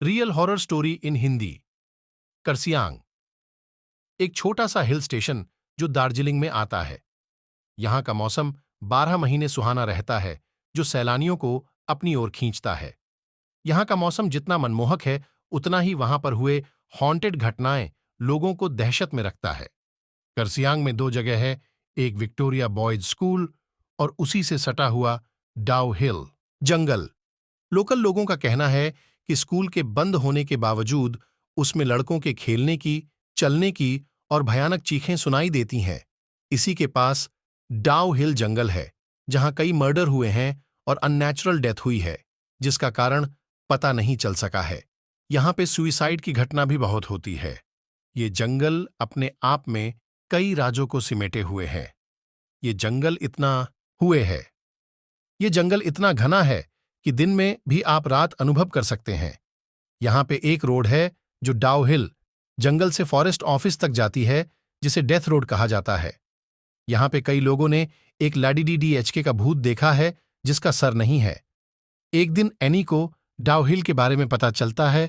Real horror story in Hindi. Kurseong एक छोटा सा हिल स्टेशन जो दार्जिलिंग में आता है। यहाँ का मौसम 12 महीने सुहाना रहता है, जो सैलानियों को अपनी ओर खींचता है। यहाँ का मौसम जितना मनमोहक है, उतना ही वहां पर हुए हॉन्टेड घटनाएं लोगों को दहशत में रखता है। करसियांग में दो जगह है, एक विक्टोरिया बॉयज स्कूल और उसी से सटा हुआ डाउ हिल जंगल। लोकल लोगों का कहना है कि स्कूल के बंद होने के बावजूद उसमें लड़कों के खेलने की, चलने की और भयानक चीखें सुनाई देती हैं। इसी के पास डाउ हिल जंगल है, जहां कई मर्डर हुए हैं और अननेचुरल डेथ हुई है, जिसका कारण पता नहीं चल सका है। यहां पे सुइसाइड की घटना भी बहुत होती है। ये जंगल अपने आप में कई राजों को सिमेटे हुए है। ये जंगल इतना हुए है ये जंगल इतना घना है कि दिन में भी आप रात अनुभव कर सकते हैं। यहां पे एक रोड है जो डाउ हिल जंगल से फॉरेस्ट ऑफिस तक जाती है, जिसे डेथ रोड कहा जाता है। यहां पे कई लोगों ने एक LADDDHK का भूत देखा है, जिसका सर नहीं है। एक दिन एनी को डाउ हिल के बारे में पता चलता है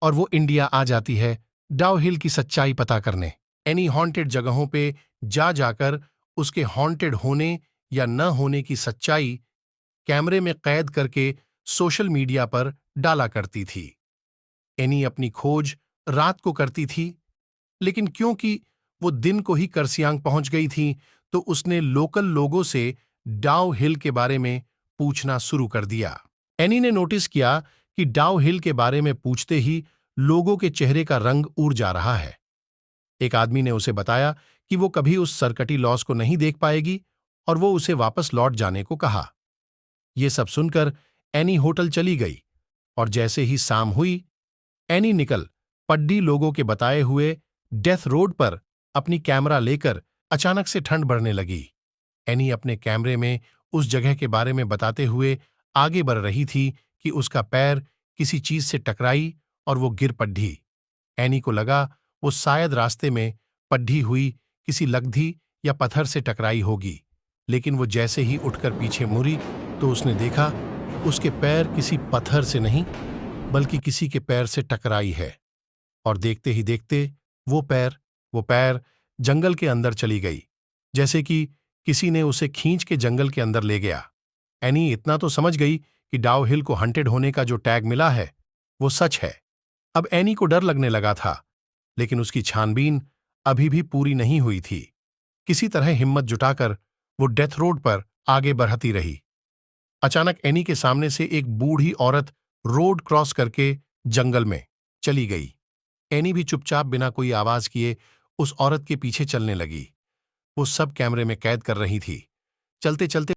और वो इंडिया आ जाती है डाउ हिल की सच्चाई पता करने। एनी हॉन्टेड जगहों पे जा जाकर उसके हॉन्टेड होने या न होने की सच्चाई कैमरे में कैद करके सोशल मीडिया पर डाला करती थी। एनी अपनी खोज रात को करती थी, लेकिन क्योंकि वो दिन को ही करसियांग पहुंच गई थी, तो उसने लोकल लोगों से डाउ हिल के बारे में पूछना शुरू कर दिया। एनी ने नोटिस किया कि डाउ हिल के बारे में पूछते ही लोगों के चेहरे का रंग उड़ जा रहा है। एक आदमी ने उसे बताया कि वो कभी उस सरकटी लॉज को नहीं देख पाएगी और वो उसे वापस लौट जाने को कहा। ये सब सुनकर एनी होटल चली गई और जैसे ही शाम हुई, एनी निकल पड्डी लोगों के बताए हुए डेथ रोड पर अपनी कैमरा लेकर अचानक से ठंड बढ़ने लगी। एनी अपने कैमरे में उस जगह के बारे में बताते हुए आगे बढ़ रही थी कि उसका पैर किसी चीज से टकराई और वो गिर पड्डी। एनी को लगा वो शायद रास्ते में पड्डी हुई किसी लकड़ी या पत्थर से टकराई होगी, लेकिन वो जैसे ही उठकर पीछे मुड़ी तो उसने देखा उसके पैर किसी पत्थर से नहीं, बल्कि किसी के पैर से टकराई है। और देखते ही देखते वो पैर जंगल के अंदर चली गई, जैसे कि किसी ने उसे खींच के जंगल के अंदर ले गया। एनी इतना तो समझ गई कि डाउ हिल को हंटेड होने का जो टैग मिला है वो सच है। अब एनी को डर लगने लगा था, लेकिन उसकी छानबीन अभी भी पूरी नहीं हुई थी। किसी तरह हिम्मत जुटाकर वो डेथ रोड पर आगे बढ़ती रही। अचानक एनी के सामने से एक बूढ़ी औरत रोड क्रॉस करके जंगल में चली गई। एनी भी चुपचाप बिना कोई आवाज किए उस औरत के पीछे चलने लगी। वो सब कैमरे में कैद कर रही थी। चलते चलते